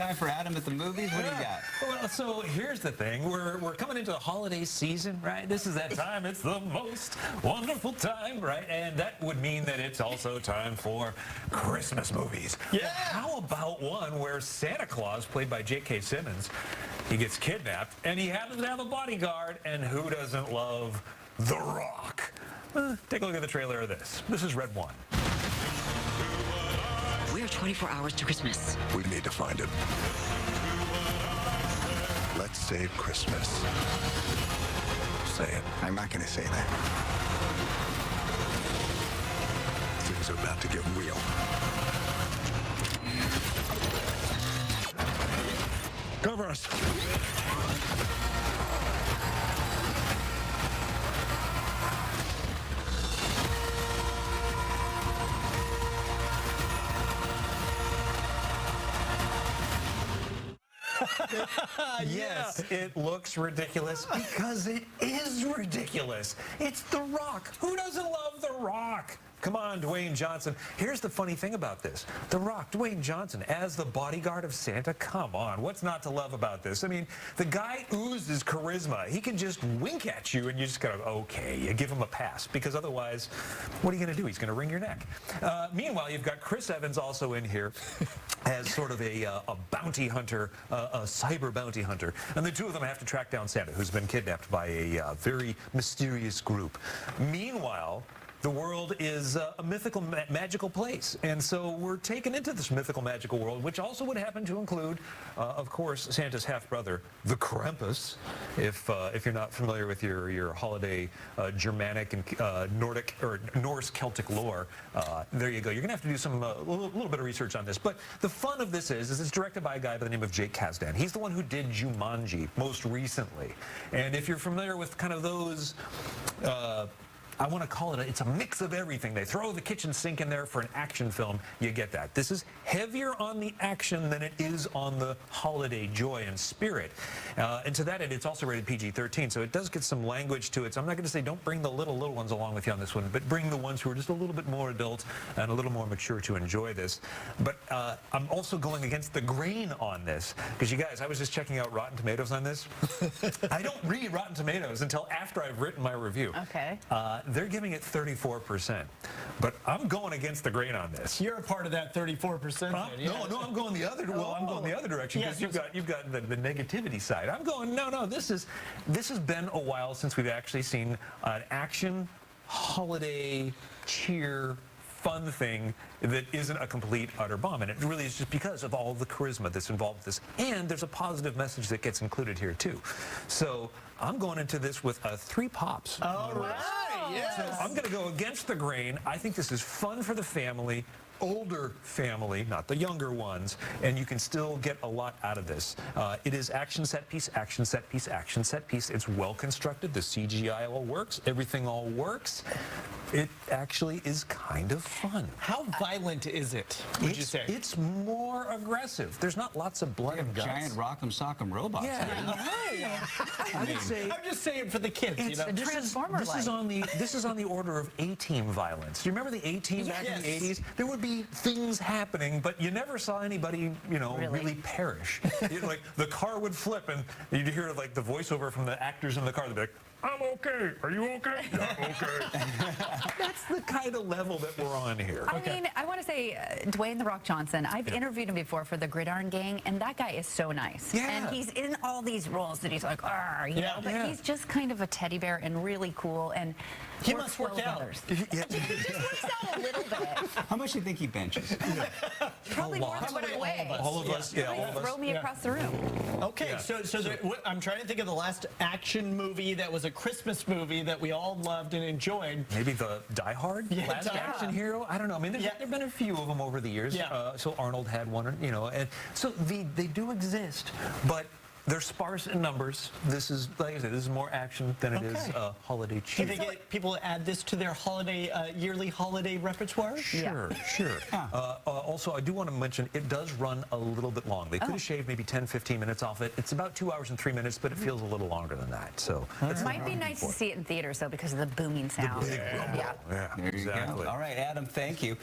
time for Adam at the movies? What do you got? Well, so here's the thing. We're coming into the holiday season, right? This is that time. It's the most wonderful time, right? And that would mean that it's also time for Christmas movies. Yeah. How about one where Santa Claus, played by J.K. Simmons, he gets kidnapped, and he happens to have a bodyguard, and who doesn't love The Rock? Take a look at the trailer of this. This is Red 1. We're 24 hours to Christmas. We need to find him. Let's save Christmas. Say it. I'm not going to say that. Things are about to get real. Cover us. Yes, it looks ridiculous because it is ridiculous. It's The Rock. Who doesn't love The Rock? Come on, Dwayne Johnson. Here's the funny thing about this. The Rock, Dwayne Johnson, as the bodyguard of Santa, come on. What's not to love about this? I mean, the guy oozes charisma. He can just wink at you and you just kind of, okay, you give him a pass, because otherwise, what are you going to do? He's going to wring your neck. Meanwhile, you've got Chris Evans also in here as sort of a bounty hunter, a cyber bounty hunter. And the two of them have to track down Santa, who's been kidnapped by a very mysterious group. Meanwhile, the world is a mythical, magical place. And so we're taken into this mythical, magical world, which also would happen to include, of course, Santa's half-brother, the Krampus. If you're not familiar with your holiday Germanic and Nordic or Norse Celtic lore, there you go. You're going to have to do some little bit of research on this. But the fun of this is it's directed by a guy by the name of Jake Kasdan. He's the one who did Jumanji most recently. And if you're familiar with kind of those... I want to call it, it's a mix of everything. They throw the kitchen sink in there for an action film. You get that. This is heavier on the action than it is on the holiday joy and spirit. And to that end, it's also rated PG-13, so it does get some language to it. So I'm not going to say don't bring the little ones along with you on this one, but bring the ones who are just a little bit more adult and a little more mature to enjoy this. But I'm also going against the grain on this, because you guys, I was just checking out Rotten Tomatoes on this. I don't read Rotten Tomatoes until after I've written my review. Okay. They're giving it 34%, but I'm going against the grain on this. You're a part of that 34%. No, I'm going the other. Well, I'm going the other direction, because you've got the negativity side. I'm going no. This has been a while since we've actually seen an action holiday cheer fun thing that isn't a complete utter bomb, and it really is just because of all the charisma that's involved with this, and there's a positive message that gets included here too. So I'm going into this with 3 pops. All right, yes. So I'm going to go against the grain. I think this is fun for the family, older family, not the younger ones, and you can still get a lot out of this. It is action set piece, action set piece, action set piece. It's well constructed. The CGI all works. Everything all works. It actually is kind of fun. How violent is it, would you say? It's more aggressive. There's not lots of blood and guts. Giant rock'em sock'em robots. Yeah. I would say I'm just saying for the kids. It's you know? This is on the order of A-Team violence. Do you remember the A-Team back in the 80s? There would be things happening, but you never saw anybody, really perish. Like the car would flip, and you'd hear like the voiceover from the actors in the car. They'd be like, "I'm okay. Are you okay?" "Yeah, I'm okay." That's the kind of level that we're on here. I mean, I want to say Dwayne "The Rock" Johnson. I've interviewed him before for the Gridiron Gang, and that guy is so nice. Yeah. And he's in all these roles that he's like, you know, but he's just kind of a teddy bear and really cool. And he must work out. He just works out a little bit. How much do you think he benches? Probably more than what I weigh. All of us, yeah, all of us. Throw me across the room. Okay, so I'm trying to think of the last action movie that was a Christmas movie that we all loved and enjoyed. Maybe the Die Hard, last action hero. I don't know. I mean, there've been a few of them over the years. So Arnold had one, and so they do exist, but they're sparse in numbers. This is, like I said, this is more action than it is holiday cheer. Do they get people add this to their holiday, yearly holiday repertoire? Sure. Also, I do want to mention, it does run a little bit long. They could have shaved maybe 10, 15 minutes off it. It's about 2 hours and 3 minutes, but it feels a little longer than that. So it might be nice to see it in theaters, though, because of the booming sound. The big rumble. There you go. All right, Adam, thank you.